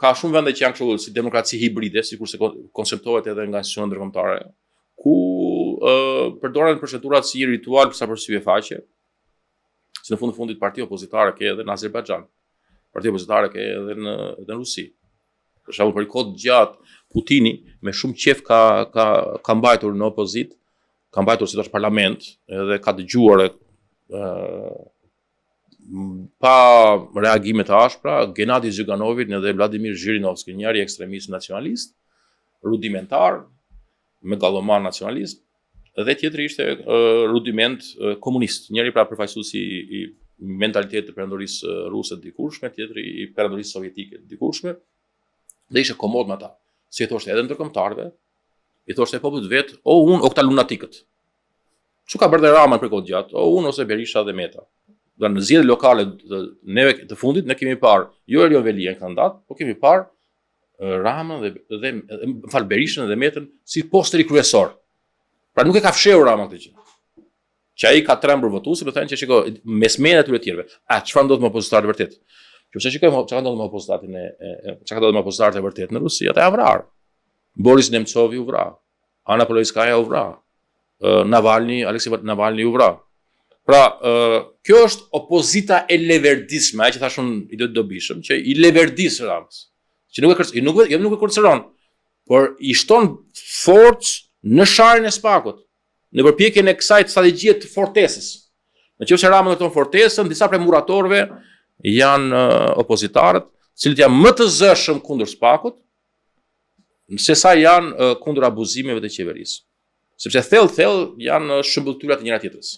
ka shumë vende që janë kështu si demokraci hibride, sikurse konceptohet edhe nga institucionet ndërkombëtare, ku përdoren procedurat si ritual sa për syve faqe. Si në fundit partia opozitare ke edhe në Azerbajxhan. Partia opozitare ke edhe në Rusi. Për shembull, për kohë gjatë Putini me shumë qef ka mbajtur në opozit, ka mbajtur si është parlament, edhe ka dëgjuar pa reagime të ashpra Gennadi Zyuganovin edhe Vladimir Zhirinovski, njëri ekstremist nacionalist, rudimentar, megaloman nacionalist, dhe tjetri ishte rudiment komunist, njëri pra përfaqësuesi i mentalitetit të perandorisë ruse të dikurshme, tjetri i perandorisë sovjetike të dikurshme, dhe ishte komod me ata. Si e thoshte edhe ndërkombëtarëve, i thoshte popullit vet, o unë o këta lunatikët. Çu ka bërë Rama për kohë gjatë, o unë ose Berisha dhe Meta. Dhe në zgjedhjet lokale neve të fundit ne kemi parë jo Erion Velia kandidat, po kemi parë Ramën dhe Berishën dhe Metën si posteri kryesor. Pra nuk e ka fshehur Rama këtë gjë. Që ai ka 3 votues, do të thënë që shiko mesmenë aty të tjerëve. A çfarë ndodh me opozitarët vërtet? Nëse shikojmë çka ndodh me opozitatin çka ndodh me opozitarët e vërtet në Rusi, ata ja vrarë. Boris Nemcovi u vra, Ana Politkovskaja u vra, Aleksej Navalny u vra. Pra, kjo është opozita e leverdisme, ajo që thashun i dobishëm, që i leverdis Ramës. Që nuk e kërcëron, por i shton forcë në sharrin e Spakut, në përpjekjen e kësaj strategjie të fortesës. Nëse Rama ndërton fortesën, disa prej muratorëve janë opozitarët, cilët janë më të zëshëm kundër Spakut, se sa janë kundër abuzimeve të qeverisë. Sepse thellë janë shëmbulltyra të njëra tjetrës.